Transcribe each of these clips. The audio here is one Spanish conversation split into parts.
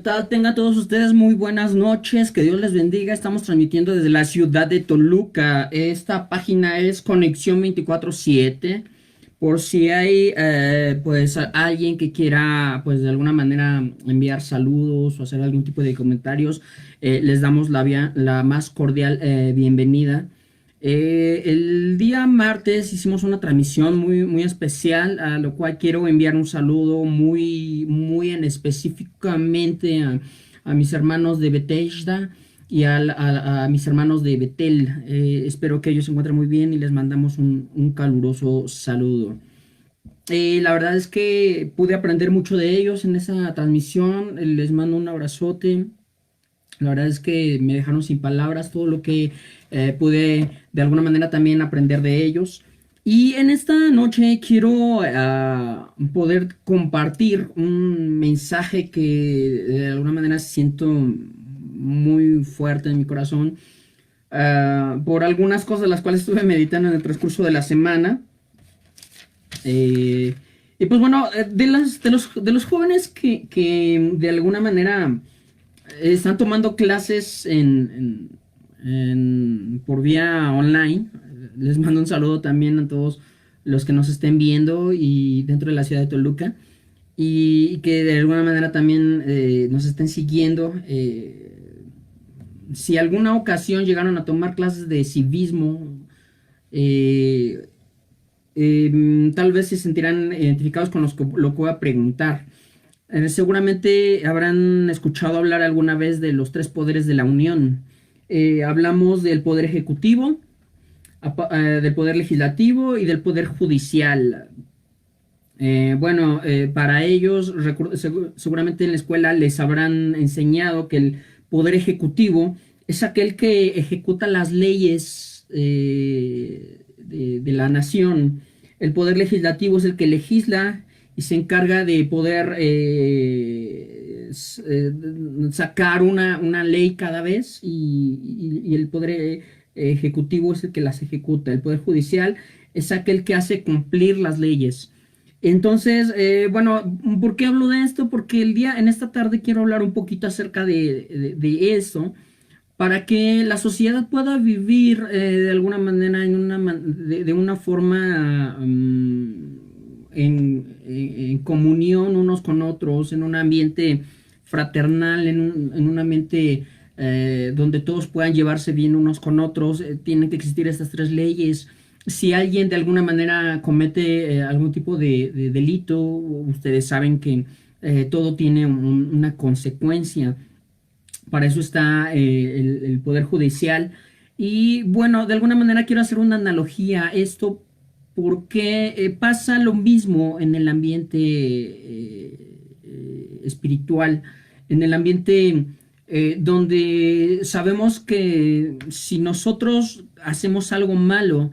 tal? Tengan todos ustedes muy buenas noches, que Dios les bendiga. Estamos transmitiendo desde la ciudad de Toluca. Esta página es Conexión 24/7. Por si hay alguien que quiera pues de alguna manera enviar saludos o hacer algún tipo de comentarios, les damos la más cordial bienvenida. El día martes hicimos una transmisión muy especial, a lo cual quiero enviar un saludo muy en específicamente a mis hermanos de Bethesda y a mis hermanos de Betel. Espero que ellos se encuentren muy bien y les mandamos un caluroso saludo. La verdad es que pude aprender mucho de ellos en esa transmisión. Les mando un abrazote. La verdad es que me dejaron sin palabras todo lo que pude de alguna manera también aprender de ellos. Y en esta noche quiero poder compartir un mensaje que de alguna manera siento muy fuerte en mi corazón por algunas cosas las cuales estuve meditando en el transcurso de la semana. Y pues bueno, de los jóvenes que de alguna manera están tomando clases por vía online. Les mando un saludo también a todos los que nos estén viendo y dentro de la ciudad de Toluca y que de alguna manera también nos estén siguiendo. Si alguna ocasión llegaron a tomar clases de civismo, eh, tal vez se sentirán identificados con lo que voy a preguntar. Seguramente habrán escuchado hablar alguna vez de los tres poderes de la Unión. Hablamos del poder ejecutivo, del poder legislativo y del poder judicial. Para ellos, seguramente en la escuela les habrán enseñado que el poder ejecutivo es aquel que ejecuta las leyes de la nación. El poder legislativo es el que legisla y se encarga de poder sacar una ley cada vez y el poder ejecutivo es el que las ejecuta. El poder judicial es aquel que hace cumplir las leyes. Entonces, ¿por qué hablo de esto? Porque en esta tarde quiero hablar un poquito acerca de eso, para que la sociedad pueda vivir de alguna manera de una forma en comunión unos con otros, en un ambiente fraternal, en un ambiente donde todos puedan llevarse bien unos con otros. Tienen que existir estas tres leyes. Si alguien de alguna manera comete algún tipo de delito, ustedes saben que todo tiene una consecuencia. Para eso está el Poder Judicial. Y bueno, de alguna manera quiero hacer una analogía a esto porque pasa lo mismo en el ambiente espiritual, en el ambiente donde sabemos que si nosotros hacemos algo malo,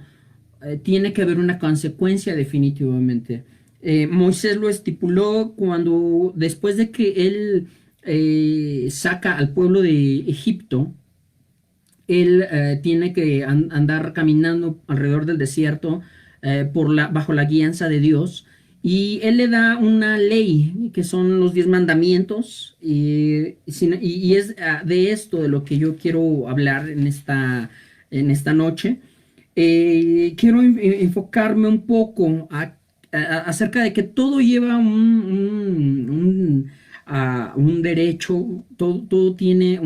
tiene que haber una consecuencia definitivamente. Moisés lo estipuló cuando, después de que él saca al pueblo de Egipto, él tiene que andar caminando alrededor del desierto bajo la guianza de Dios. Y él le da una ley que son los 10 mandamientos. Y es de esto de lo que yo quiero hablar en esta noche. Quiero enfocarme un poco acerca de que todo lleva un derecho. Todo tiene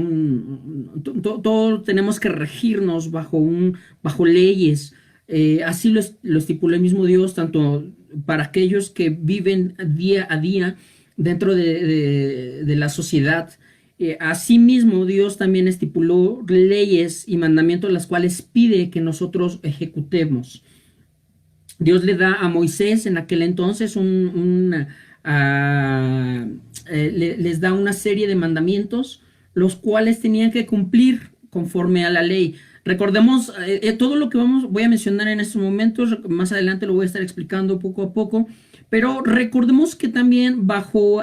todo tenemos que regirnos bajo leyes. Así lo estipuló el mismo Dios, tanto para aquellos que viven día a día dentro de la sociedad. Asimismo, Dios también estipuló leyes y mandamientos las cuales pide que nosotros ejecutemos. Dios le da a Moisés en aquel entonces les da una serie de mandamientos, los cuales tenían que cumplir conforme a la ley. Recordemos todo lo que voy a mencionar en estos momentos, más adelante lo voy a estar explicando poco a poco, pero recordemos que también bajo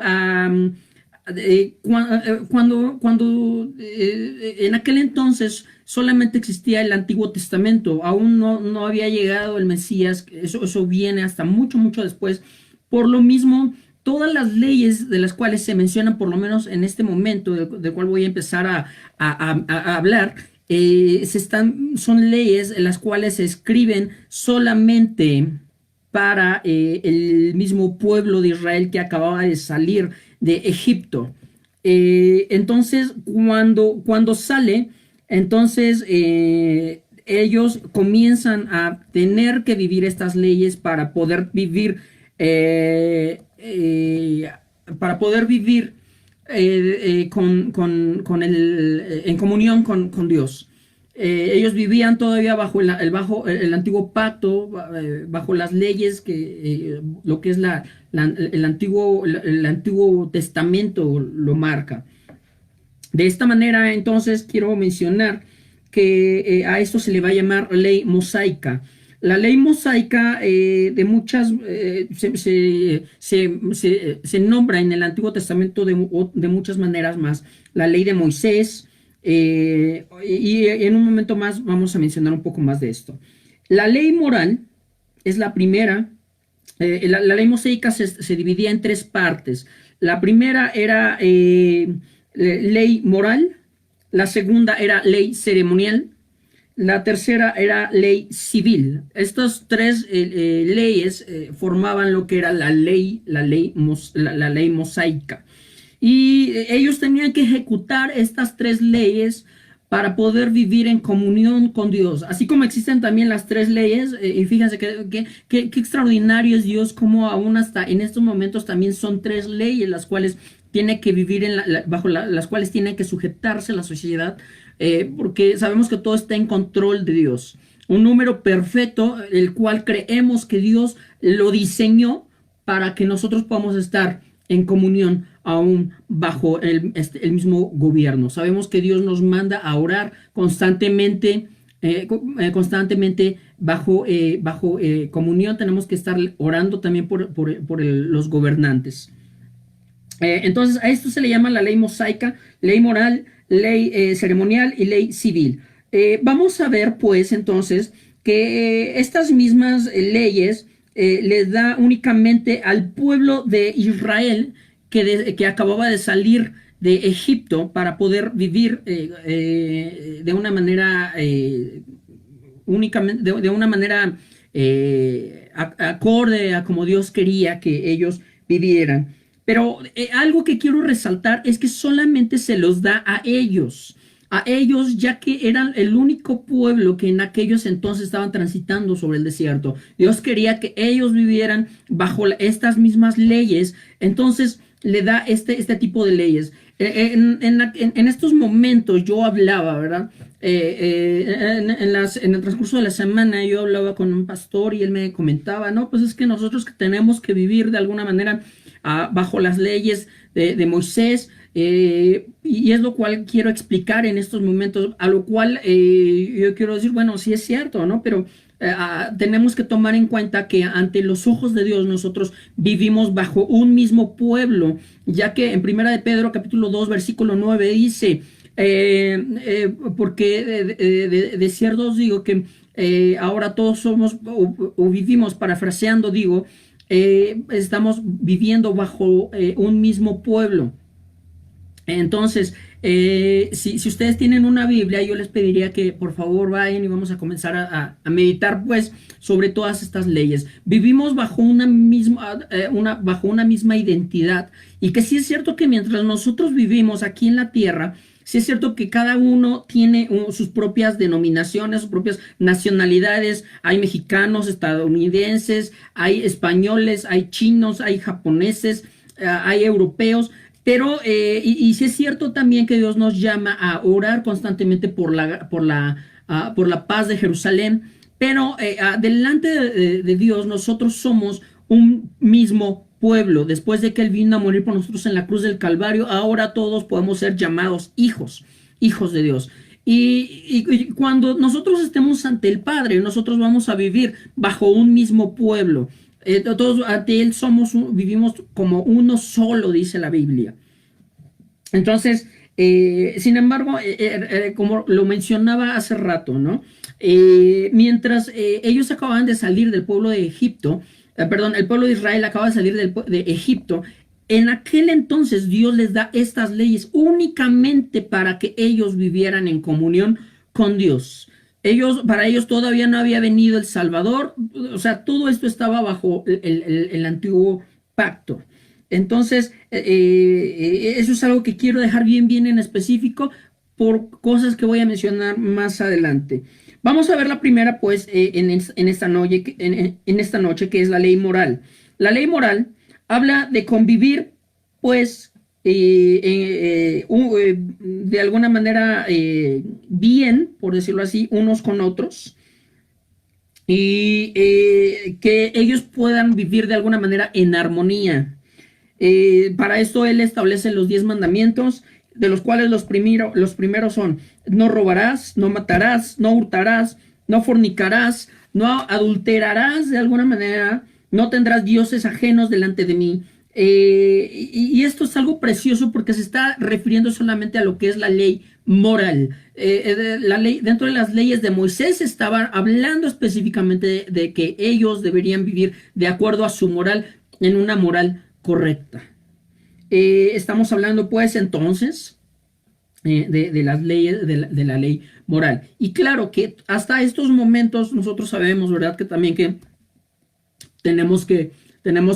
cuando en aquel entonces solamente existía el Antiguo Testamento, aún no había llegado el Mesías. Eso viene hasta mucho después. Por lo mismo, todas las leyes de las cuales se mencionan, por lo menos en este momento, del cual voy a empezar a hablar, son leyes en las cuales se escriben solamente para el mismo pueblo de Israel que acababa de salir de Egipto. Entonces, cuando sale, entonces ellos comienzan a tener que vivir estas leyes para poder vivir en comunión con Dios. Ellos vivían todavía bajo el antiguo pacto, bajo las leyes lo que es el antiguo testamento lo marca. De esta manera, entonces, quiero mencionar que a esto se le va a llamar ley mosaica. La ley mosaica se nombra en el Antiguo Testamento de muchas maneras más. La ley de Moisés, y en un momento más vamos a mencionar un poco más de esto. La ley moral es la primera. La ley mosaica se dividía en tres partes. La primera era ley moral, la segunda era ley ceremonial, la tercera era ley civil. Estas tres leyes formaban lo que era la ley mosaica. Y ellos tenían que ejecutar estas tres leyes para poder vivir en comunión con Dios. Así como existen también las tres leyes, y fíjense qué extraordinario es Dios, como aún hasta en estos momentos también son tres leyes las cuales tiene que vivir bajo las cuales tiene que sujetarse la sociedad, porque sabemos que todo está en control de Dios. Un número perfecto, el cual creemos que Dios lo diseñó para que nosotros podamos estar en comunión aún bajo el mismo gobierno. Sabemos que Dios nos manda a orar constantemente, bajo comunión. Tenemos que estar orando también por los gobernantes. Entonces a esto se le llama la ley mosaica, ley moral, ley ceremonial y ley civil. Vamos a ver pues entonces que estas mismas leyes les da únicamente al pueblo de Israel que acababa de salir de Egipto para poder vivir de una manera únicamente de una manera acorde a como Dios quería que ellos vivieran. Pero algo que quiero resaltar es que solamente se los da a ellos, ya que eran el único pueblo que en aquellos entonces estaban transitando sobre el desierto. Dios quería que ellos vivieran bajo estas mismas leyes, entonces le da este tipo de leyes. En estos momentos yo hablaba, ¿verdad? En el transcurso de la semana yo hablaba con un pastor y él me comentaba, no, pues es que nosotros tenemos que vivir de alguna manera bajo las leyes de Moisés, y es lo cual quiero explicar en estos momentos, a lo cual yo quiero decir, bueno, sí es cierto, ¿no? Pero tenemos que tomar en cuenta que ante los ojos de Dios nosotros vivimos bajo un mismo pueblo, ya que en Primera de Pedro capítulo 2 versículo 9 dice, porque de cierto os digo que ahora todos somos o vivimos, parafraseando digo, estamos viviendo bajo un mismo pueblo. Entonces, si ustedes tienen una Biblia, yo les pediría que por favor vayan y vamos a comenzar a meditar pues sobre todas estas leyes. Vivimos bajo una misma identidad, y que sí es cierto que mientras nosotros vivimos aquí en la tierra, sí es cierto que cada uno tiene sus propias denominaciones, sus propias nacionalidades. Hay mexicanos, estadounidenses, hay españoles, hay chinos, hay japoneses, hay europeos. Pero, y sí es cierto también que Dios nos llama a orar constantemente por la paz de Jerusalén. Pero delante de Dios nosotros somos un mismo pueblo. Después de que Él vino a morir por nosotros en la cruz del Calvario, ahora todos podemos ser llamados hijos de Dios. Y cuando nosotros estemos ante el Padre, nosotros vamos a vivir bajo un mismo pueblo. Todos ante Él vivimos como uno solo, dice la Biblia. Entonces, sin embargo, como lo mencionaba hace rato, ¿no? Mientras ellos acababan de salir del pueblo de Egipto, perdón, el pueblo de Israel acaba de salir de Egipto. En aquel entonces Dios les da estas leyes únicamente para que ellos vivieran en comunión con Dios. Para ellos todavía no había venido el Salvador, o sea, todo esto estaba bajo el antiguo pacto. Entonces, eso es algo que quiero dejar bien en específico por cosas que voy a mencionar más adelante. Vamos a ver la primera, pues, en esta noche, que es la ley moral. La ley moral habla de convivir, pues, de alguna manera bien, por decirlo así, unos con otros, y que ellos puedan vivir de alguna manera en armonía. Para esto él establece los 10 mandamientos, de los cuales los primeros son: no robarás, no matarás, no hurtarás, no fornicarás, no adulterarás de alguna manera, no tendrás dioses ajenos delante de mí. Y esto es algo precioso porque se está refiriendo solamente a lo que es la ley moral. La ley, dentro de las leyes de Moisés estaba hablando específicamente de que ellos deberían vivir de acuerdo a su moral, en una moral correcta. Estamos hablando pues entonces de las leyes, de la ley moral. Y claro que hasta estos momentos nosotros sabemos, ¿verdad?, que también que tenemos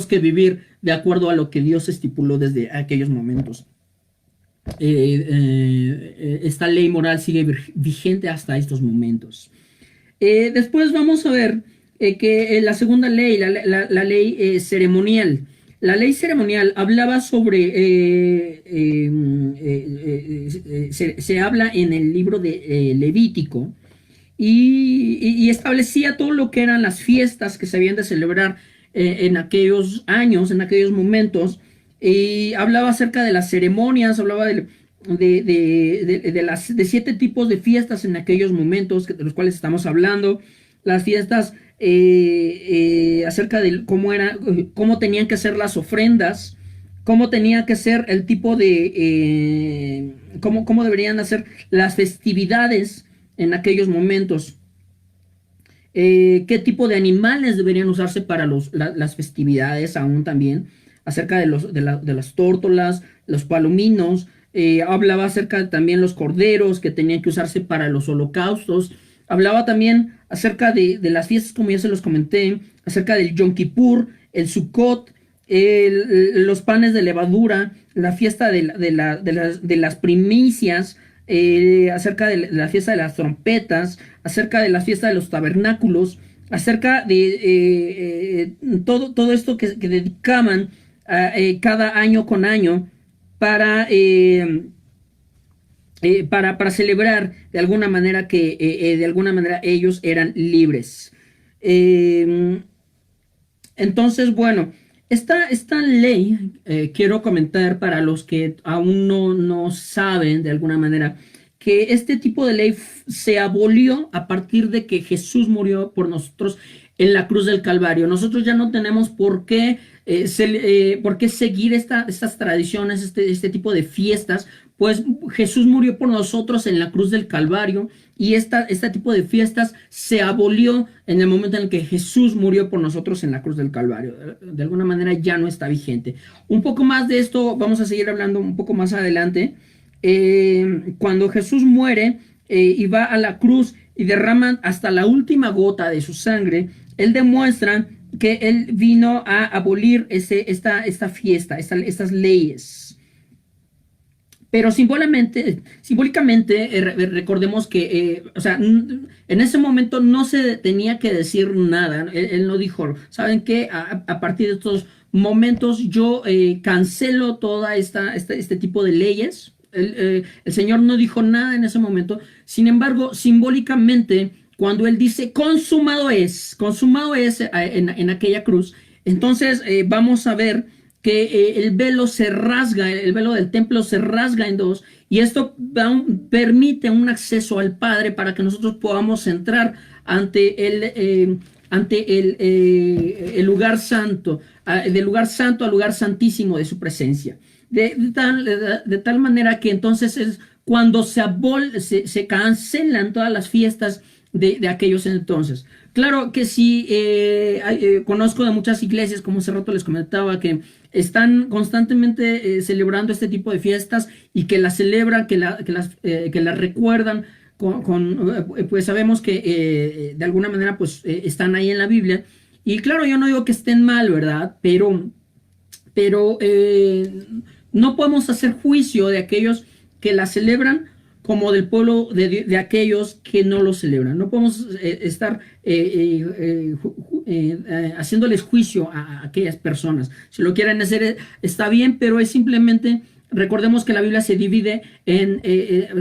que vivir de acuerdo a lo que Dios estipuló desde aquellos momentos. Esta ley moral sigue vigente hasta estos momentos. Después vamos a ver que la segunda ley, la ley ceremonial. La ley ceremonial hablaba sobre, se habla en el libro de Levítico, y establecía todo lo que eran las fiestas que se habían de celebrar en aquellos años, en aquellos momentos, y hablaba acerca de las ceremonias, hablaba de 7 tipos de fiestas en aquellos momentos de los cuales estamos hablando. Las fiestas acerca de cómo tenían que ser las ofrendas, cómo tenía que ser el tipo de, cómo deberían hacer las festividades en aquellos momentos, qué tipo de animales deberían usarse para las festividades, aún también, acerca de las tórtolas, los palominos. Hablaba acerca de también los corderos que tenían que usarse para los holocaustos. Hablaba también acerca de las fiestas, como ya se los comenté, acerca del Yom Kippur, el Sukkot, los panes de levadura, la fiesta de las primicias, acerca de la fiesta de las trompetas, acerca de la fiesta de los tabernáculos, acerca de todo esto que dedicaban cada año con año para celebrar de alguna manera de alguna manera ellos eran libres. Entonces, bueno, esta ley, quiero comentar para los que aún no saben de alguna manera, que este tipo de ley se abolió a partir de que Jesús murió por nosotros en la cruz del Calvario. Nosotros ya no tenemos por qué seguir estas tradiciones, este tipo de fiestas, pues Jesús murió por nosotros en la cruz del Calvario, y este tipo de fiestas se abolió en el momento en el que Jesús murió por nosotros en la cruz del Calvario. De alguna manera ya no está vigente. Un poco más de esto vamos a seguir hablando un poco más adelante. Cuando Jesús muere y va a la cruz y derraman hasta la última gota de su sangre, él demuestra que él vino a abolir esta fiesta, estas leyes. Pero simbólicamente, recordemos que, o sea, en ese momento no se tenía que decir nada. Él no dijo, ¿saben qué? A partir de estos momentos yo cancelo toda este tipo de leyes. El Señor no dijo nada en ese momento. Sin embargo, simbólicamente, cuando Él dice consumado es en aquella cruz, entonces vamos a ver que el velo se rasga, el velo del templo se rasga en dos, y esto permite un acceso al Padre para que nosotros podamos entrar ante el lugar santo, del lugar santo al lugar santísimo de su presencia. De tal manera que entonces es cuando se cancelan todas las fiestas de aquellos entonces. Claro que sí, conozco de muchas iglesias, como hace rato les comentaba, que están constantemente celebrando este tipo de fiestas y que las celebran, que las recuerdan pues sabemos que de alguna manera pues están ahí en la Biblia. Y claro, yo no digo que estén mal, ¿verdad? Pero no podemos hacer juicio de aquellos que la celebran como del pueblo de aquellos que no lo celebran. No podemos estar haciéndoles juicio a aquellas personas. Si lo quieren hacer está bien, pero es simplemente, recordemos que la Biblia se divide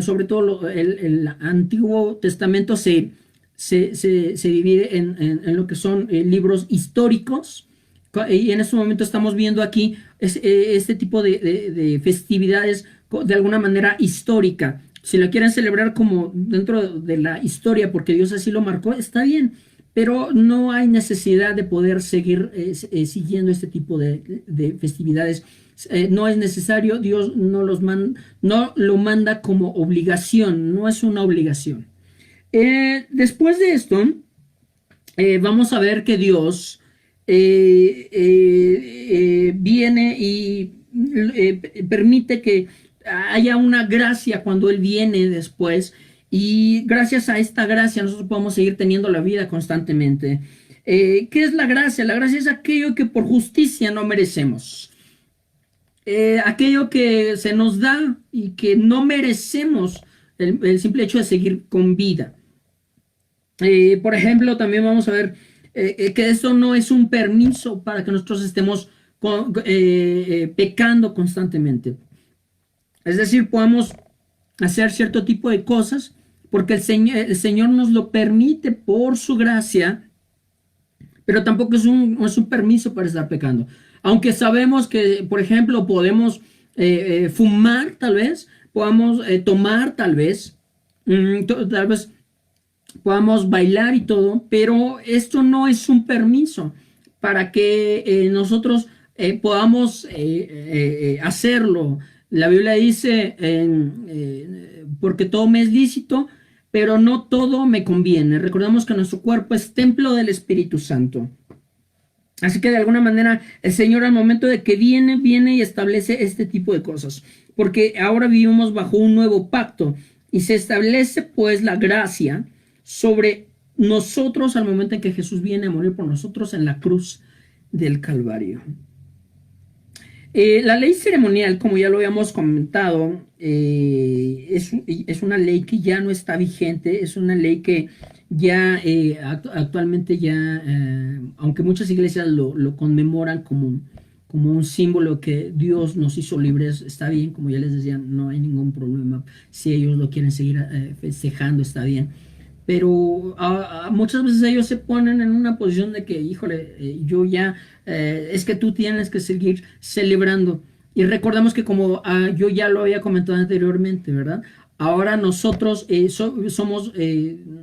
sobre todo el Antiguo Testamento se divide en lo que son libros históricos, y en este momento estamos viendo aquí este tipo de festividades de alguna manera histórica. Si lo quieren celebrar como dentro de la historia, porque Dios así lo marcó, está bien, pero no hay necesidad de poder seguir siguiendo este tipo de festividades. No es necesario, Dios no lo manda como obligación, no es una obligación. Después de esto, vamos a ver que Dios viene y permite que haya una gracia cuando Él viene después, y gracias a esta gracia nosotros podemos seguir teniendo la vida constantemente. ¿Qué es la gracia? La gracia es aquello que por justicia no merecemos, aquello que se nos da y que no merecemos el simple hecho de seguir con vida. Por ejemplo, también vamos a ver que esto no es un permiso para que nosotros estemos pecando constantemente. Es decir, podemos hacer cierto tipo de cosas porque el Señor nos lo permite por su gracia, pero tampoco es un permiso para estar pecando. Aunque sabemos que, por ejemplo, podemos fumar, tal vez, podamos tomar, tal vez podamos bailar y todo, pero esto no es un permiso para que nosotros podamos hacerlo. La Biblia dice, porque todo me es lícito, pero no todo me conviene. Recordemos que nuestro cuerpo es templo del Espíritu Santo. Así que de alguna manera el Señor, al momento de que viene y establece este tipo de cosas, porque ahora vivimos bajo un nuevo pacto y se establece pues la gracia sobre nosotros al momento en que Jesús viene a morir por nosotros en la cruz del Calvario. La ley ceremonial, como ya lo habíamos comentado, es una ley que ya no está vigente, es una ley que ya actualmente ya, aunque muchas iglesias lo conmemoran como un símbolo que Dios nos hizo libres, está bien, como ya les decía, no hay ningún problema. Si ellos lo quieren seguir festejando, está bien. Pero muchas veces ellos se ponen en una posición de que, híjole, yo ya, es que tú tienes que seguir celebrando. Y recordemos que como yo ya lo había comentado anteriormente, ¿verdad? Ahora nosotros somos,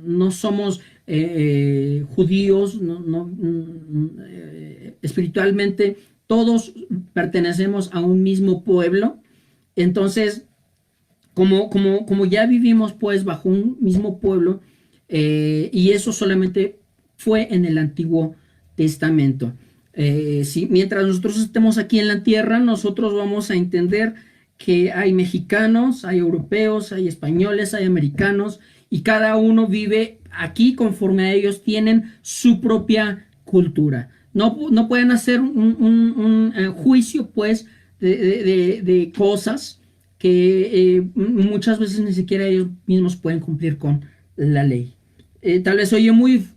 no somos judíos, espiritualmente todos pertenecemos a un mismo pueblo. Entonces, como ya vivimos pues bajo un mismo pueblo, y eso solamente fue en el Antiguo Testamento. Mientras nosotros estemos aquí en la tierra, nosotros vamos a entender que hay mexicanos, hay europeos, hay españoles, hay americanos, y cada uno vive aquí conforme a ellos tienen su propia cultura. No pueden hacer un juicio pues de cosas que muchas veces ni siquiera ellos mismos pueden cumplir con la ley. Tal vez oye muy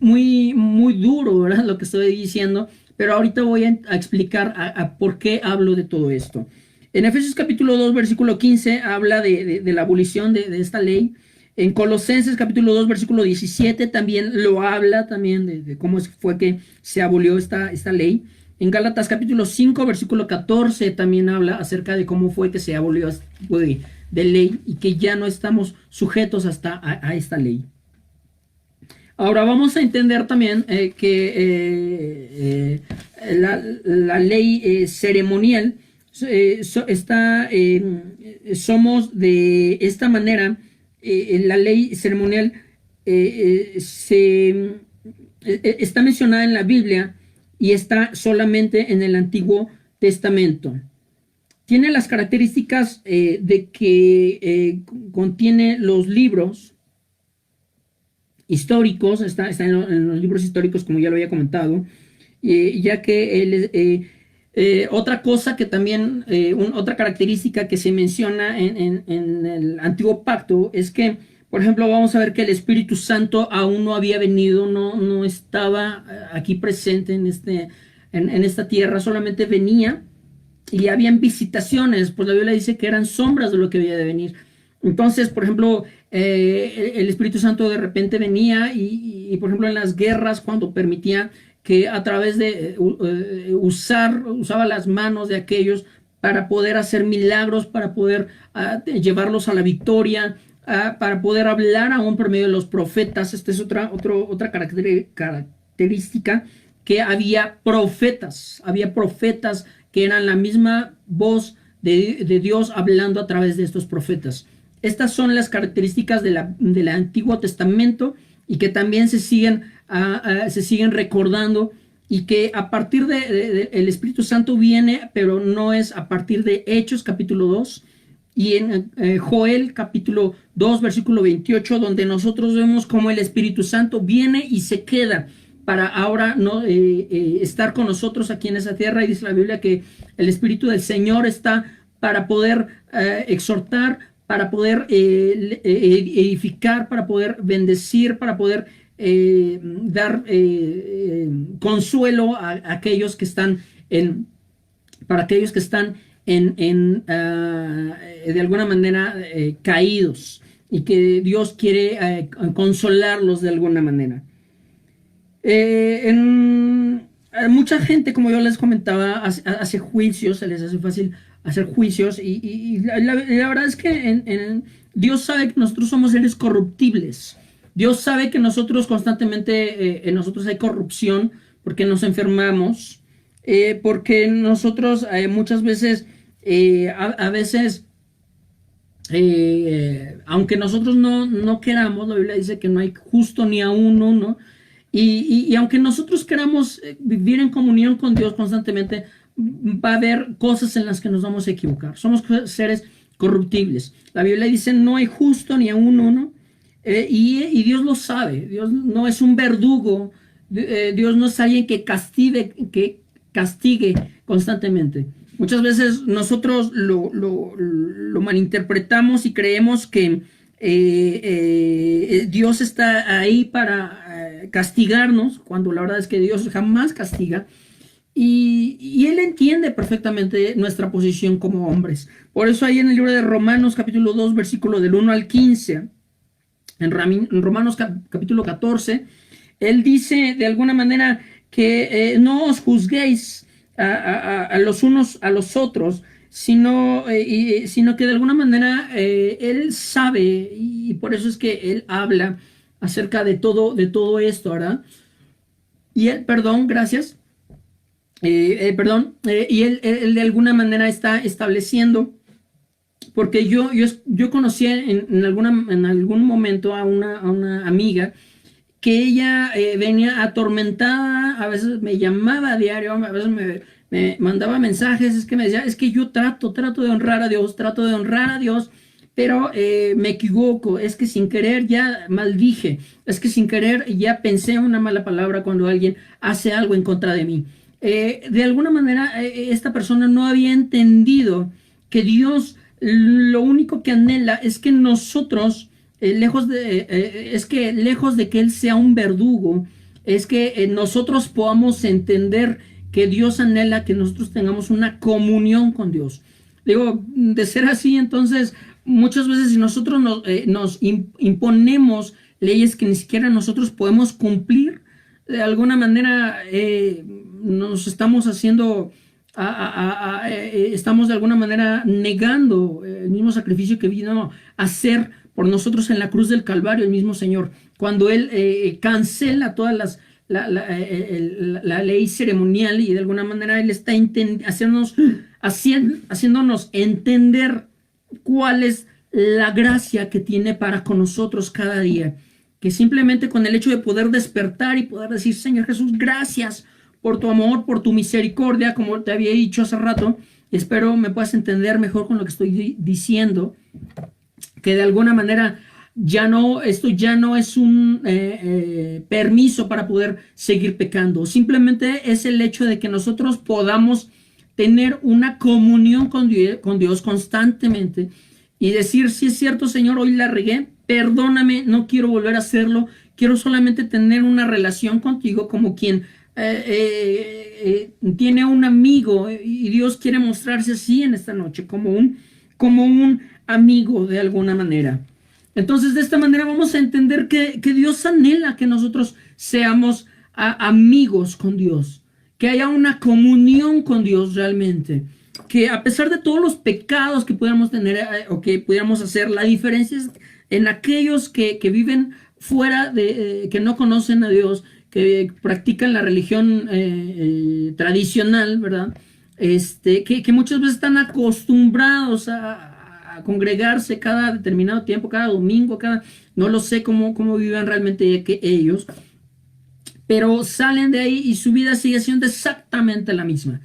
duro, ¿verdad? Lo que estoy diciendo, pero ahorita voy a explicar a por qué hablo de todo esto. En Efesios capítulo 2, versículo 15, habla de la abolición de esta ley. En Colosenses capítulo 2, versículo 17, también lo habla también de cómo fue que se abolió esta ley. En Gálatas capítulo 5, versículo 14, también habla acerca de cómo fue que se abolió este tipo de ley y que ya no estamos sujetos a esta ley. Ahora vamos a entender también que la ley ceremonial somos de esta manera, la ley ceremonial está mencionada en la Biblia y está solamente en el Antiguo Testamento. Tiene las características de que contiene los libros históricos, está en los libros históricos, como ya lo había comentado, ya que otra cosa que también, otra característica que se menciona en el Antiguo Pacto es que, por ejemplo, vamos a ver que el Espíritu Santo aún no había venido, no estaba aquí presente en esta tierra, solamente venía y habían visitaciones, pues la Biblia dice que eran sombras de lo que había de venir. Entonces, por ejemplo, el Espíritu Santo de repente venía por ejemplo, en las guerras, cuando permitía que a través de usaba las manos de aquellos para poder hacer milagros, para poder llevarlos a la victoria, para poder hablar aún por medio de los profetas. Esta es otra característica, que había profetas que eran la misma voz de Dios hablando a través de estos profetas. Estas son las características del Antiguo Testamento y que también se siguen recordando, y que a partir el Espíritu Santo viene, pero no es a partir de Hechos capítulo 2 y en Joel capítulo 2 versículo 28, donde nosotros vemos cómo el Espíritu Santo viene y se queda para ahora no estar con nosotros aquí en esa tierra. Y dice la Biblia que el Espíritu del Señor está para poder exhortar, para poder edificar, para poder bendecir, para poder dar consuelo a aquellos que están para aquellos que están de alguna manera caídos, y que Dios quiere consolarlos de alguna manera. Mucha gente, como yo les comentaba, hace juicios, se les hace fácil hacer juicios, y la verdad es que Dios sabe que nosotros somos seres corruptibles. Dios sabe que nosotros constantemente, en nosotros hay corrupción, porque nos enfermamos, porque nosotros muchas veces, a veces, aunque nosotros no queramos, la Biblia dice que no hay justo ni a uno, ¿no? Y aunque nosotros queramos vivir en comunión con Dios constantemente, va a haber cosas en las que nos vamos a equivocar. Somos seres corruptibles. La Biblia dice no hay justo ni a uno, ¿no? Y Dios lo sabe. Dios no es un verdugo. Dios no es alguien que castigue constantemente. Muchas veces nosotros lo malinterpretamos y creemos que Dios está ahí para castigarnos, cuando la verdad es que Dios jamás castiga. Y Él entiende perfectamente nuestra posición como hombres. Por eso ahí en el libro de Romanos capítulo 2 versículo del 1 al 15, en Romanos capítulo 14, Él dice de alguna manera que no os juzguéis a los unos a los otros, sino que de alguna manera Él sabe, y por eso es que Él habla acerca de todo esto, ¿verdad? Y Él, perdón, gracias. Y él de alguna manera está estableciendo, porque yo conocí en algún momento a una amiga que ella venía atormentada, a veces me llamaba a diario, a veces me mandaba mensajes, es que me decía, es que yo trato de honrar a Dios, pero me equivoco, es que sin querer ya maldije, es que sin querer ya pensé una mala palabra cuando alguien hace algo en contra de mí. De alguna manera esta persona no había entendido que Dios lo único que anhela es que nosotros, lejos de que Él sea un verdugo, es que nosotros podamos entender que Dios anhela que nosotros tengamos una comunión con Dios. Digo, de ser así, entonces muchas veces si nosotros nos imponemos leyes que ni siquiera nosotros podemos cumplir, de alguna manera nos estamos haciendo, estamos de alguna manera negando el mismo sacrificio que vino a hacer por nosotros en la cruz del Calvario el mismo Señor, cuando Él cancela todas la ley ceremonial, y de alguna manera Él está haciéndonos entender cuál es la gracia que tiene para con nosotros cada día. que simplemente con el hecho de poder despertar y poder decir, Señor Jesús, gracias por tu amor, por tu misericordia, como te había dicho hace rato, espero me puedas entender mejor con lo que estoy diciendo, que de alguna manera esto ya no es un permiso para poder seguir pecando, simplemente es el hecho de que nosotros podamos tener una comunión con Dios constantemente y decir, si es cierto, Señor, hoy la regué, perdóname, no quiero volver a hacerlo, quiero solamente tener una relación contigo como quien tiene un amigo, y Dios quiere mostrarse así en esta noche, como un amigo de alguna manera. Entonces, de esta manera vamos a entender que Dios anhela que nosotros seamos amigos con Dios, que haya una comunión con Dios realmente, que a pesar de todos los pecados que pudiéramos tener o que pudiéramos hacer, la diferencia es en aquellos que viven fuera de, que no conocen a Dios, que practican la religión tradicional, ¿verdad? Que muchas veces están acostumbrados a congregarse cada determinado tiempo, cada domingo, no lo sé cómo vivan realmente ellos, pero salen de ahí y su vida sigue siendo exactamente la misma,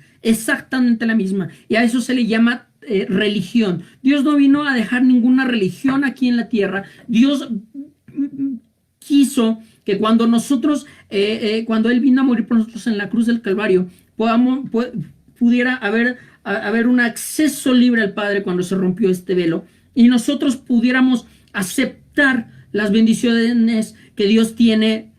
y a eso se le llama religión. Dios no vino a dejar ninguna religión aquí en la tierra. Dios quiso que cuando cuando Él vino a morir por nosotros en la cruz del Calvario, pudiera haber un acceso libre al Padre cuando se rompió este velo, y nosotros pudiéramos aceptar las bendiciones que Dios tiene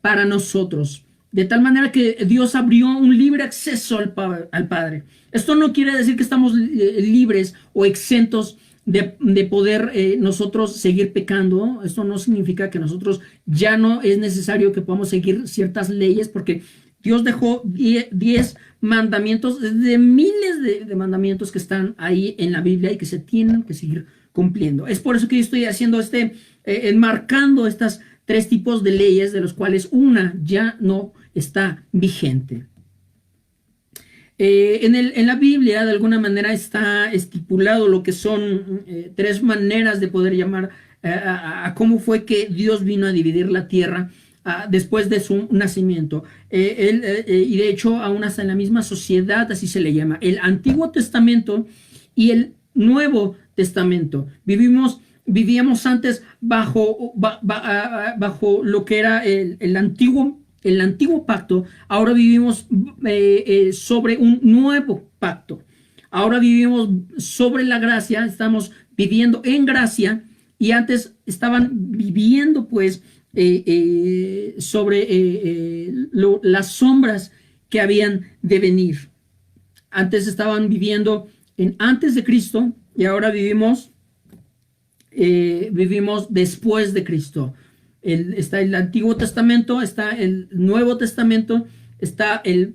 para nosotros. De tal manera que Dios abrió un libre acceso al Padre. Esto no quiere decir que estamos libres o exentos de poder nosotros seguir pecando. Esto no significa que nosotros ya no es necesario que podamos seguir ciertas leyes, porque Dios dejó 10 mandamientos, de miles de mandamientos que están ahí en la Biblia y que se tienen que seguir cumpliendo. Es por eso que yo estoy haciendo enmarcando estas 3 tipos de leyes, de los cuales una ya no está vigente. En la Biblia, de alguna manera, está estipulado lo que son 3 maneras de poder llamar a cómo fue que Dios vino a dividir la tierra después de su nacimiento. Y de hecho, aún hasta en la misma sociedad, así se le llama, el Antiguo Testamento y el Nuevo Testamento. Vivíamos antes bajo lo que era el antiguo pacto. Ahora vivimos sobre un nuevo pacto. Ahora vivimos sobre la gracia, estamos viviendo en gracia, y antes estaban viviendo pues sobre las sombras que habían de venir. Antes estaban viviendo antes de Cristo, y ahora vivimos después de Cristo. Está el Antiguo Testamento, está el Nuevo Testamento, está el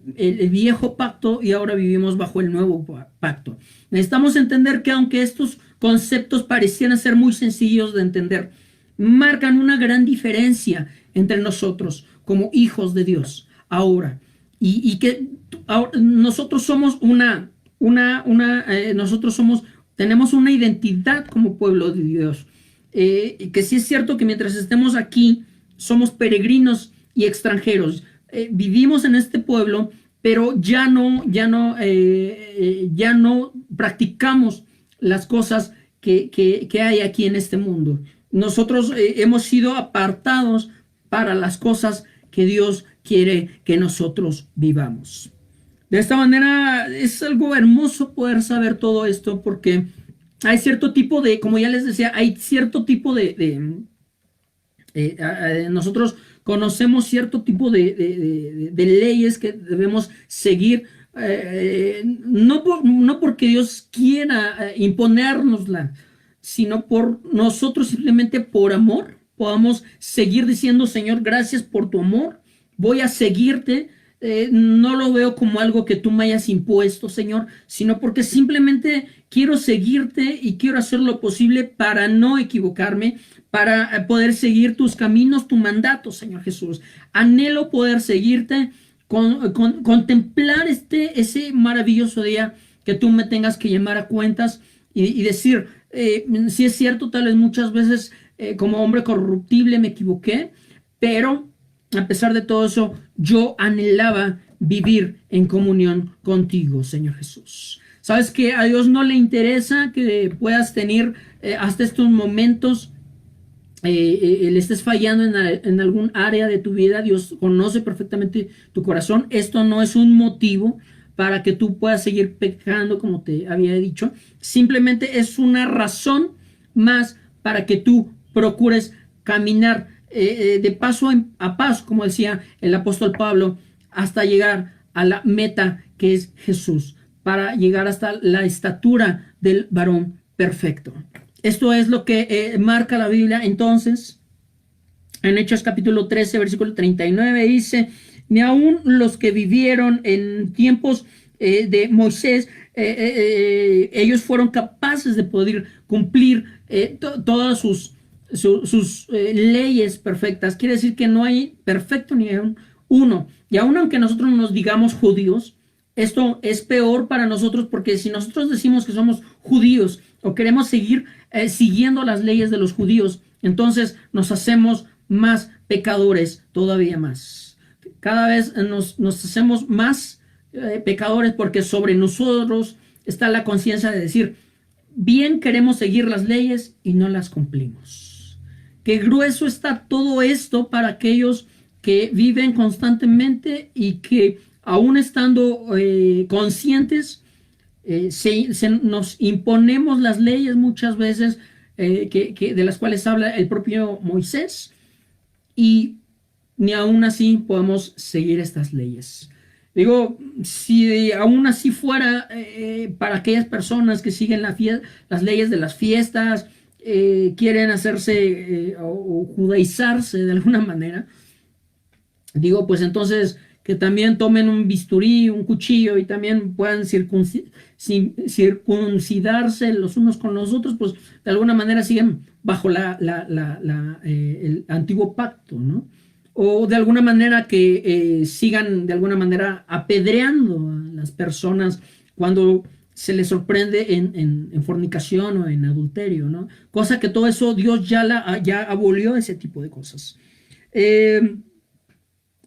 viejo pacto, y ahora vivimos bajo el nuevo pacto. Necesitamos entender que aunque estos conceptos parecieran ser muy sencillos de entender, marcan una gran diferencia entre nosotros como hijos de Dios ahora, y que ahora nosotros somos tenemos una identidad como pueblo de Dios. Que sí es cierto que mientras estemos aquí somos peregrinos y extranjeros. Vivimos en este pueblo, pero ya no practicamos las cosas que hay aquí en este mundo. Nosotros hemos sido apartados para las cosas que Dios quiere que nosotros vivamos. De esta manera es algo hermoso poder saber todo esto, porque hay cierto tipo de, como ya les decía, hay cierto tipo nosotros conocemos cierto tipo de leyes que debemos seguir, no porque Dios quiera imponérnosla, sino por nosotros, simplemente por amor, podamos seguir diciendo, Señor, gracias por tu amor, voy a seguirte. No lo veo como algo que tú me hayas impuesto, Señor, sino porque simplemente quiero seguirte y quiero hacer lo posible para no equivocarme, para poder seguir tus caminos, tu mandato, Señor Jesús. Anhelo poder seguirte, contemplar ese maravilloso día que tú me tengas que llamar a cuentas y decir, si es cierto, tal vez muchas veces como hombre corruptible me equivoqué, pero a pesar de todo eso, yo anhelaba vivir en comunión contigo, Señor Jesús. Sabes que a Dios no le interesa que puedas tener hasta estos momentos le estés fallando en algún área de tu vida. Dios conoce perfectamente tu corazón. Esto no es un motivo para que tú puedas seguir pecando, como te había dicho. Simplemente es una razón más para que tú procures caminar de paso a paso, como decía el apóstol Pablo, hasta llegar a la meta que es Jesús, para llegar hasta la estatura del varón perfecto. Esto es lo que marca la Biblia. Entonces, en Hechos capítulo 13, versículo 39, dice: ni aun los que vivieron en tiempos de Moisés, ellos fueron capaces de poder cumplir todas sus leyes perfectas. Quiere decir que no hay perfecto ni uno. Y aun aunque nosotros nos digamos judíos, esto es peor para nosotros, porque si nosotros decimos que somos judíos o queremos seguir siguiendo las leyes de los judíos, entonces nos hacemos más pecadores todavía más. Cada vez nos hacemos más pecadores, porque sobre nosotros está la conciencia de decir: bien queremos seguir las leyes y no las cumplimos. Qué grueso está todo esto para aquellos que viven constantemente y que aún estando conscientes, nos imponemos las leyes muchas veces de las cuales habla el propio Moisés, y ni aún así podemos seguir estas leyes. Digo, si aún así fuera para aquellas personas que siguen las leyes de las fiestas, quieren hacerse o judaizarse de alguna manera, digo, pues entonces que también tomen un bisturí, un cuchillo, y también puedan circuncidarse los unos con los otros, pues de alguna manera siguen bajo el antiguo pacto, ¿no? O de alguna manera que sigan de alguna manera apedreando a las personas cuando se les sorprende en fornicación o en adulterio, ¿no? Cosa que todo eso Dios ya abolió, ese tipo de cosas.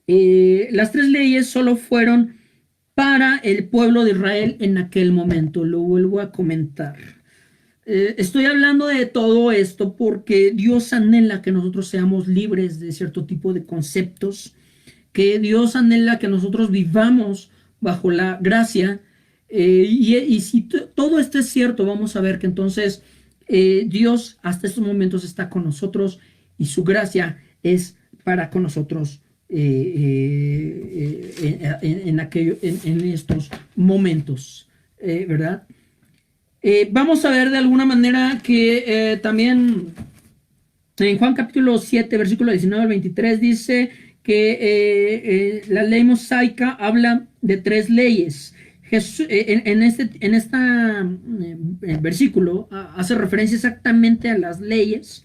Las tres leyes solo fueron para el pueblo de Israel en aquel momento. Lo vuelvo a comentar. Estoy hablando de todo esto porque Dios anhela que nosotros seamos libres de cierto tipo de conceptos, que Dios anhela que nosotros vivamos bajo la gracia. Y si todo esto es cierto, vamos a ver que entonces Dios hasta estos momentos está con nosotros, y su gracia es para con nosotros en estos momentos, ¿verdad? Vamos a ver de alguna manera que también en Juan capítulo 7, versículo 19 al 23, dice que la ley mosaica habla de tres leyes. Jesús, en este versículo hace referencia exactamente a las leyes.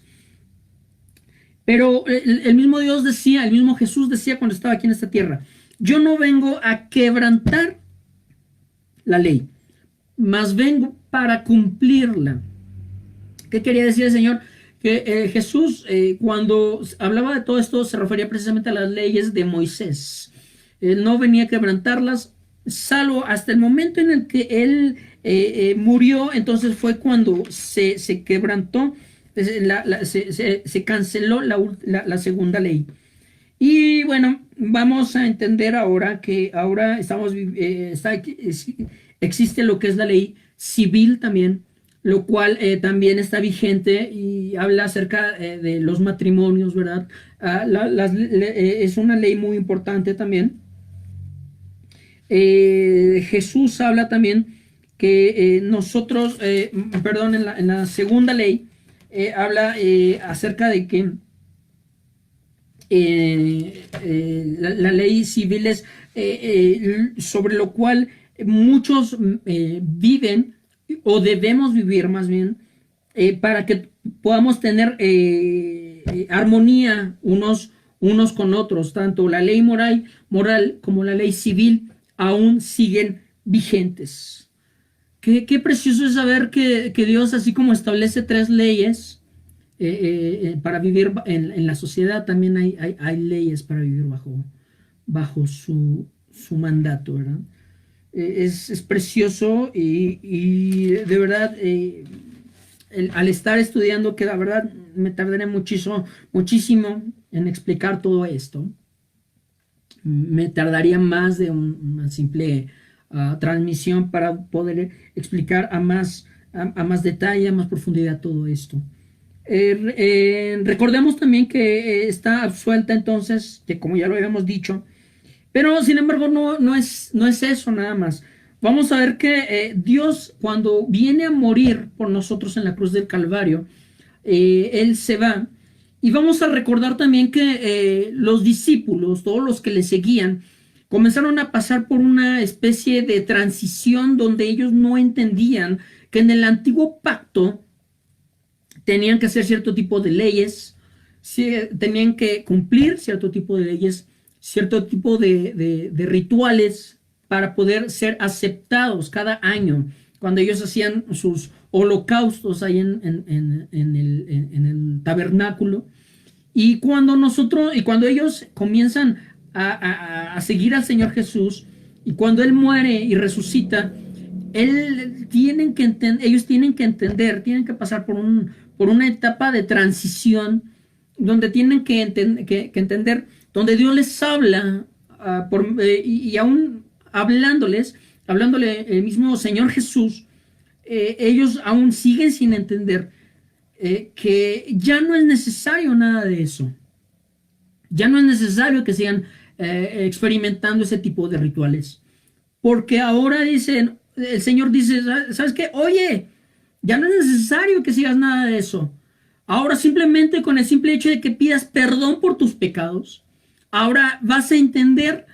Pero el mismo Dios decía, el mismo Jesús decía cuando estaba aquí en esta tierra: yo no vengo a quebrantar la ley, mas vengo para cumplirla. ¿Qué quería decir el Señor? Que Jesús, cuando hablaba de todo esto, se refería precisamente a las leyes de Moisés. Él no venía a quebrantarlas, salvo hasta el momento en el que Él murió. Entonces fue cuando se quebrantó, se canceló la segunda ley. Y bueno, vamos a entender ahora que ahora existe lo que es la ley civil también, lo cual también está vigente y habla acerca de los matrimonios, ¿verdad? Es una ley muy importante también. Jesús habla también que nosotros, perdón, en la segunda ley, habla acerca de que la ley civil es sobre lo cual muchos viven, o debemos vivir más bien, para que podamos tener armonía unos con otros. Tanto la ley moral como la ley civil aún siguen vigentes. Qué precioso es saber que Dios, así como establece tres leyes, para vivir en la sociedad también hay leyes para vivir bajo su mandato, ¿verdad? Es precioso y de verdad, al estar estudiando, que la verdad me tardaré muchísimo en explicar todo esto. Me tardaría más de una simple transmisión para poder explicar a más detalle, a más profundidad todo esto. Recordemos también que está absuelta entonces, que como ya lo habíamos dicho, pero sin embargo no es eso nada más. Vamos a ver que Dios, cuando viene a morir por nosotros en la cruz del Calvario, Él se va. Y vamos a recordar también que los discípulos, todos los que le seguían, comenzaron a pasar por una especie de transición donde ellos no entendían que en el antiguo pacto tenían que hacer cierto tipo de leyes, tenían que cumplir cierto tipo de leyes, cierto tipo de rituales para poder ser aceptados cada año. Cuando ellos hacían sus holocaustos ahí en el tabernáculo, y cuando ellos comienzan a seguir al Señor Jesús, y cuando Él muere y resucita, ellos tienen que entender, tienen que pasar por una etapa de transición donde tienen que entender, donde Dios les habla, y aún hablándole el mismo Señor Jesús, ellos aún siguen sin entender que ya no es necesario nada de eso. Ya no es necesario que sigan experimentando ese tipo de rituales. Porque ahora dicen, el Señor dice, ¿sabes qué? Oye, ya no es necesario que sigas nada de eso. Ahora simplemente con el simple hecho de que pidas perdón por tus pecados, ahora vas a entender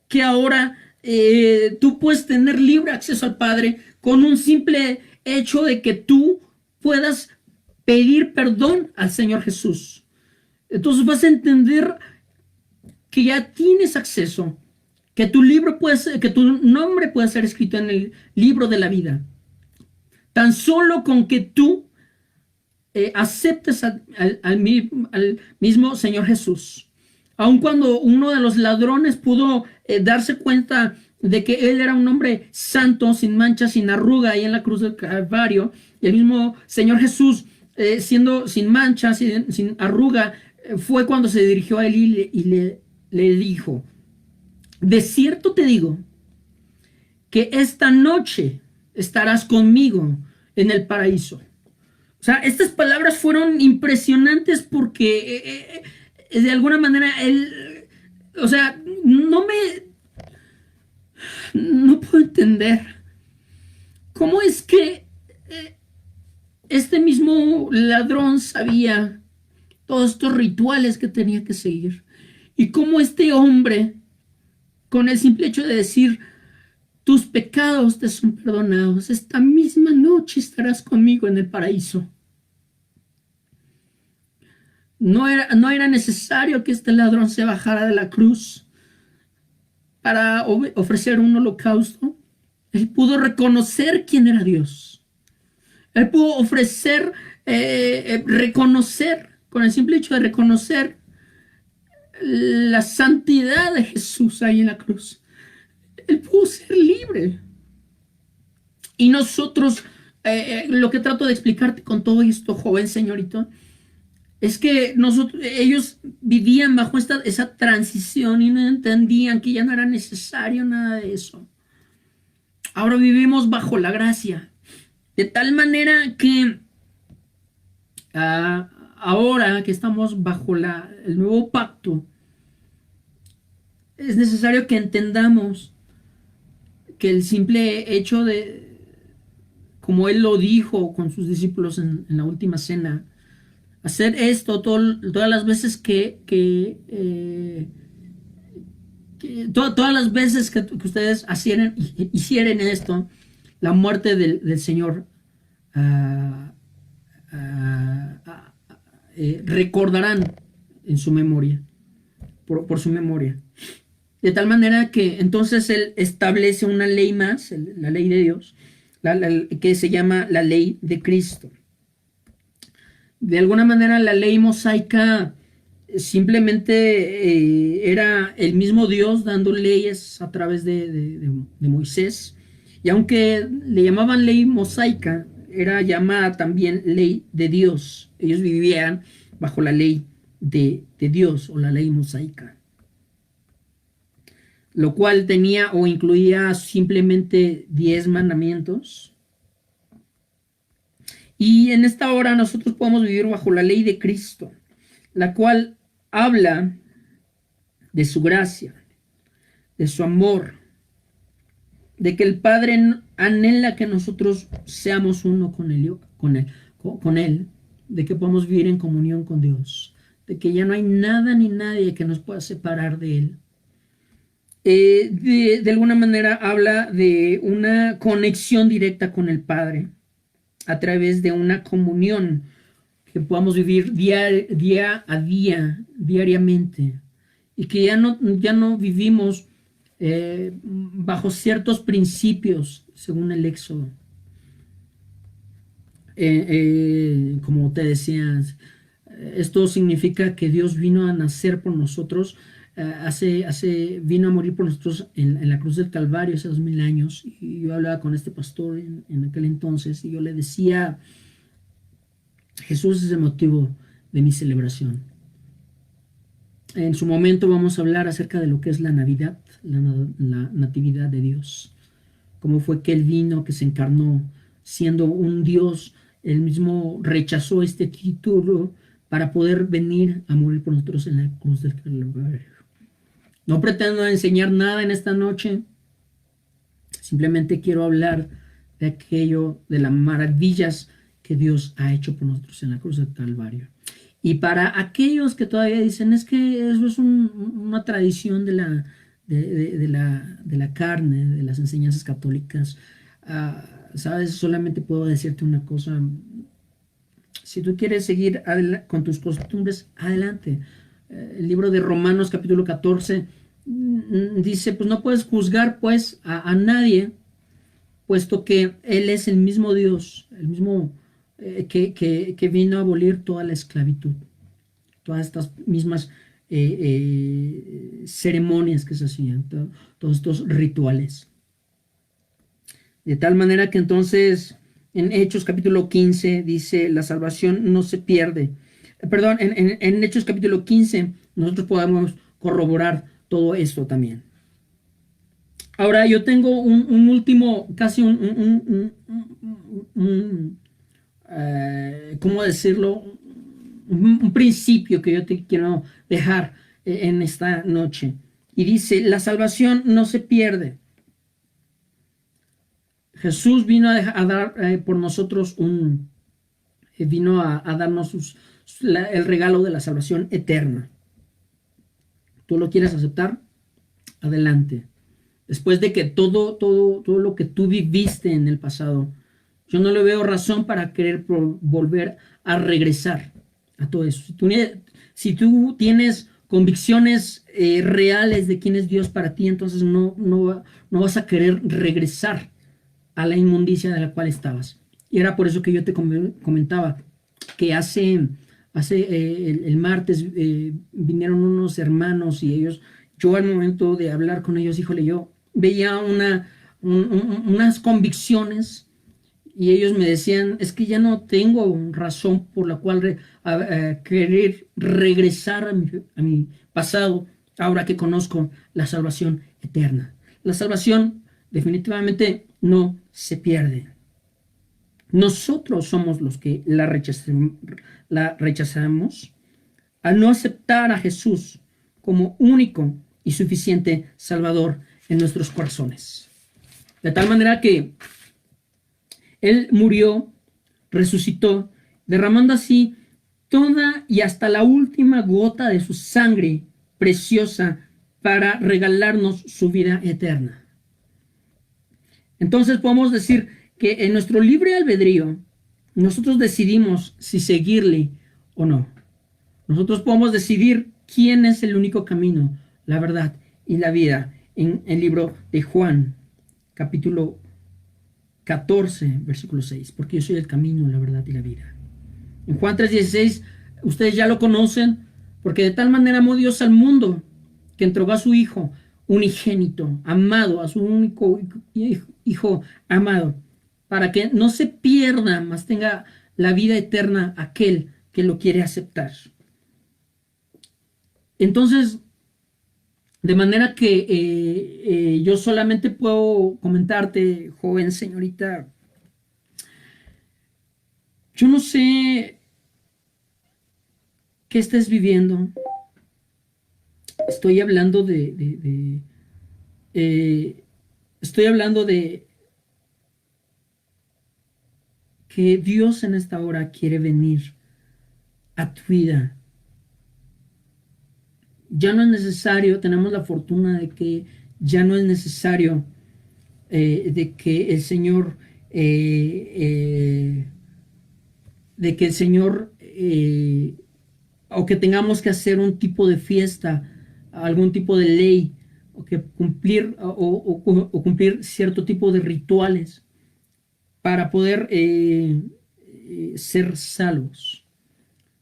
que ahora tú puedes tener libre acceso al Padre con un simple hecho de que tú puedas pedir perdón al Señor Jesús. Entonces vas a entender que ya tienes acceso, que que tu nombre puede ser escrito en el libro de la vida. Tan solo con que tú aceptes al mismo Señor Jesús. Aun cuando uno de los ladrones pudo darse cuenta de que él era un hombre santo, sin mancha, sin arruga, ahí en la cruz del Calvario, y el mismo Señor Jesús, siendo sin mancha, sin arruga, fue cuando se dirigió a él le dijo, de cierto te digo, que esta noche estarás conmigo en el paraíso. O sea, estas palabras fueron impresionantes porque de alguna manera él, o sea, no puedo entender cómo es que este mismo ladrón sabía todos estos rituales que tenía que seguir y cómo este hombre, con el simple hecho de decir, tus pecados te son perdonados, esta misma noche estarás conmigo en el paraíso. No era necesario que este ladrón se bajara de la cruz para ofrecer un holocausto. Él pudo reconocer quién era Dios. Él pudo reconocer, con el simple hecho de reconocer la santidad de Jesús ahí en la cruz. Él pudo ser libre. Y nosotros, lo que trato de explicarte con todo esto, joven señorito, es que ellos vivían bajo esa transición y no entendían que ya no era necesario nada de eso. Ahora vivimos bajo la gracia, de tal manera que ahora que estamos bajo el nuevo pacto, es necesario que entendamos que el simple hecho de, como Él lo dijo con sus discípulos en la última cena, hacer esto todas las veces todas las veces que ustedes hicieran esto, la muerte del Señor recordarán en su memoria, por su memoria. De tal manera que entonces Él establece una ley más, la ley de Dios, que se llama la ley de Cristo. De alguna manera la ley mosaica simplemente era el mismo Dios dando leyes a través de Moisés. Y aunque le llamaban ley mosaica, era llamada también ley de Dios. Ellos vivían bajo la ley de Dios o la ley mosaica, lo cual tenía o incluía simplemente 10 mandamientos. Y en esta hora nosotros podemos vivir bajo la ley de Cristo, la cual habla de su gracia, de su amor, de que el Padre anhela que nosotros seamos uno con él, de que podamos vivir en comunión con Dios, de que ya no hay nada ni nadie que nos pueda separar de Él. De alguna manera habla de una conexión directa con el Padre a través de una comunión que podamos vivir día a día, diariamente, y que ya no vivimos bajo ciertos principios, según el Éxodo. Como te decías, esto significa que Dios vino a nacer por nosotros, vino a morir por nosotros en la cruz del Calvario hace 2000 años. Y yo hablaba con este pastor en aquel entonces y yo le decía, Jesús es el motivo de mi celebración. En su momento vamos a hablar acerca de lo que es la Navidad, la natividad de Dios. Cómo fue que Él vino, que se encarnó, siendo un Dios. Él mismo rechazó este título para poder venir a morir por nosotros en la cruz del Calvario. No pretendo enseñar nada en esta noche. Simplemente quiero hablar de aquello, de las maravillas que Dios ha hecho por nosotros en la cruz del Calvario. Y para aquellos que todavía dicen, es que eso es una tradición de la carne, de las enseñanzas católicas, sabes, solamente puedo decirte una cosa. Si tú quieres seguir con tus costumbres, adelante. El libro de Romanos capítulo 14 dice, pues no puedes juzgar pues a nadie, puesto que Él es el mismo Dios, el mismo que vino a abolir toda la esclavitud, todas estas mismas ceremonias que se hacían, todos estos rituales. De tal manera que entonces en Hechos capítulo 15 dice, la salvación no se pierde. Perdón, en Hechos capítulo 15 nosotros podemos corroborar todo esto también. Ahora yo tengo un último, casi ¿cómo decirlo? Un principio que yo te quiero dejar en esta noche. Y dice, la salvación no se pierde. Jesús vino a dar por nosotros vino a darnos el regalo de la salvación eterna. ¿Tú lo quieres aceptar? Adelante. Después de que todo lo que tú viviste en el pasado, yo no le veo razón para querer volver a regresar a todo eso. Si tú tienes convicciones reales de quién es Dios para ti, entonces no vas a querer regresar a la inmundicia de la cual estabas. Y era por eso que yo te comentaba que el martes vinieron unos hermanos y yo al momento de hablar con ellos, híjole, yo veía unas convicciones y ellos me decían, es que ya no tengo razón por la cual querer regresar a mi pasado ahora que conozco la salvación eterna. La salvación definitivamente no se pierde. Nosotros somos los que la rechazamos al no aceptar a Jesús como único y suficiente Salvador en nuestros corazones. De tal manera que Él murió, resucitó, derramando así toda y hasta la última gota de su sangre preciosa para regalarnos su vida eterna. Entonces podemos decir que en nuestro libre albedrío nosotros decidimos si seguirle o no. Nosotros podemos decidir quién es el único camino, la verdad y la vida. En el libro de Juan, capítulo 14, versículo 6, porque yo soy el camino, la verdad y la vida. En Juan 3:16, ustedes ya lo conocen, porque de tal manera amó Dios al mundo que entregó a su Hijo unigénito, amado, a su único hijo amado, para que no se pierda, mas tenga la vida eterna aquel que lo quiere aceptar. Entonces, de manera que yo solamente puedo comentarte, joven señorita, yo no sé qué estés viviendo. Estoy hablando eh, estoy hablando de que Dios en esta hora quiere venir a tu vida. Ya no es necesario, tenemos la fortuna de que ya no es necesario de que el Señor, de que el Señor, o que tengamos que hacer un tipo de fiesta, algún tipo de ley, o que cumplir, o cumplir cierto tipo de rituales para poder ser salvos.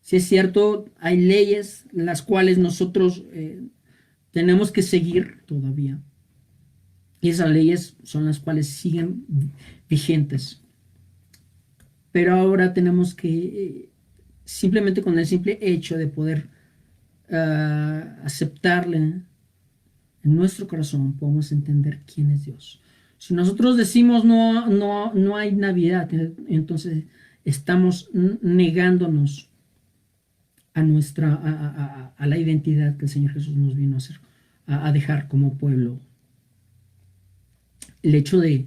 Si es cierto, hay leyes las cuales nosotros tenemos que seguir todavía. Y esas leyes son las cuales siguen vigentes. Pero ahora tenemos que, simplemente con el simple hecho de poder aceptarle en nuestro corazón, podemos entender quién es Dios. Si nosotros decimos no hay Navidad, entonces estamos negándonos a nuestra a la identidad que el Señor Jesús nos vino a hacer, a dejar como pueblo. El hecho de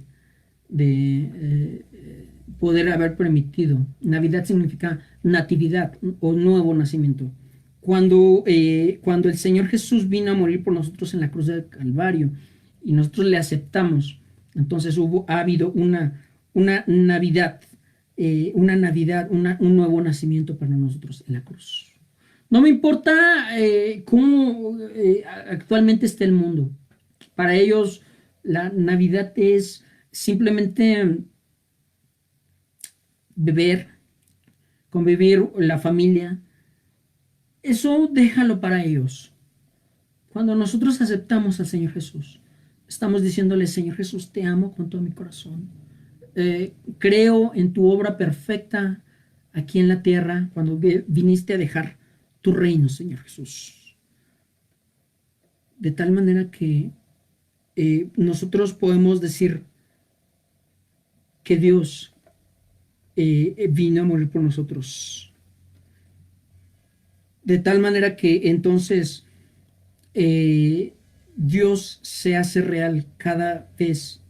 poder haber permitido. Navidad significa natividad o nuevo nacimiento. Cuando el Señor Jesús vino a morir por nosotros en la cruz del Calvario y nosotros le aceptamos, entonces ha habido una Navidad, un nuevo nacimiento para nosotros en la cruz. No me importa cómo actualmente está el mundo. Para ellos la Navidad es simplemente beber, convivir, la familia. Eso déjalo para ellos. Cuando nosotros aceptamos al Señor Jesús, estamos diciéndole: Señor Jesús, te amo con todo mi corazón. Creo en tu obra perfecta aquí en la tierra cuando viniste a dejar tu reino, Señor Jesús. De tal manera que nosotros podemos decir que Dios vino a morir por nosotros. De tal manera que entonces Dios se hace real cada vez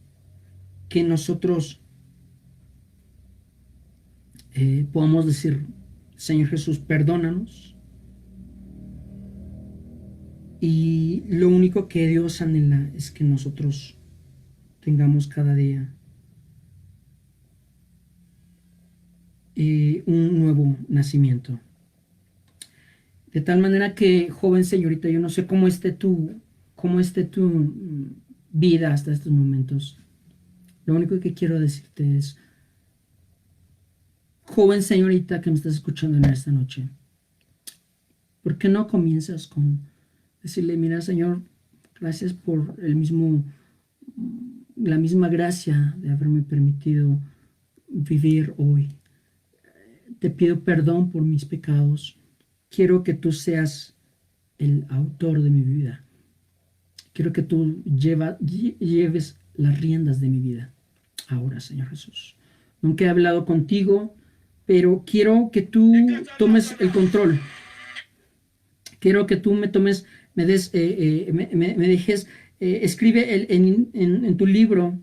que nosotros podamos decir: Señor Jesús, perdónanos. Y lo único que Dios anhela es que nosotros tengamos cada día un nuevo nacimiento. De tal manera que, joven señorita, yo no sé cómo esté tu vida hasta estos momentos. Lo único que quiero decirte es, joven señorita que me estás escuchando en esta noche, ¿por qué no comienzas con decirle: mira, Señor, gracias por la misma gracia de haberme permitido vivir hoy? Te pido perdón por mis pecados. Quiero que tú seas el autor de mi vida. Quiero que tú lleves las riendas de mi vida. Ahora, Señor Jesús. Nunca he hablado contigo, pero quiero que tú tomes el control. Quiero que tú me dejes, escribe en tu libro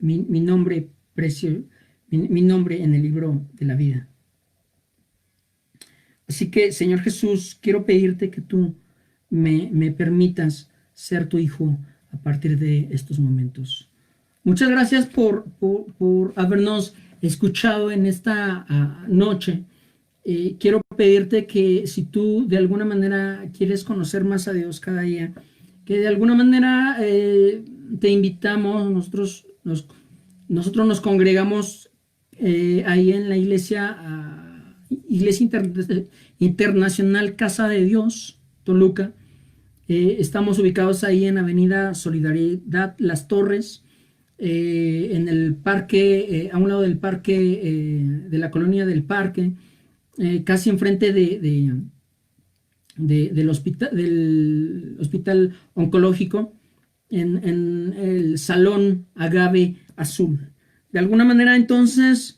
mi nombre mi nombre en el libro de la vida. Así que, Señor Jesús, quiero pedirte que tú me permitas ser tu hijo a partir de estos momentos. Muchas gracias por habernos escuchado en esta noche. Quiero pedirte que si tú de alguna manera quieres conocer más a Dios cada día, que de alguna manera te invitamos, nosotros nos congregamos ahí en la iglesia Iglesia Internacional Casa de Dios, Toluca. Estamos ubicados ahí en Avenida Solidaridad Las Torres, en el parque, a un lado del parque, de la colonia del parque, casi enfrente del hospital oncológico, en el Salón Agave Azul. De alguna manera, entonces,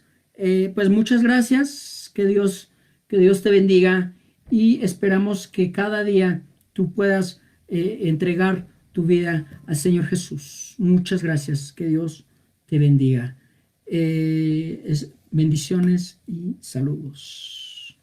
pues muchas gracias, que Dios te bendiga y esperamos que cada día tú puedas entregar tu vida al Señor Jesús. Muchas gracias, que Dios te bendiga. Bendiciones y saludos.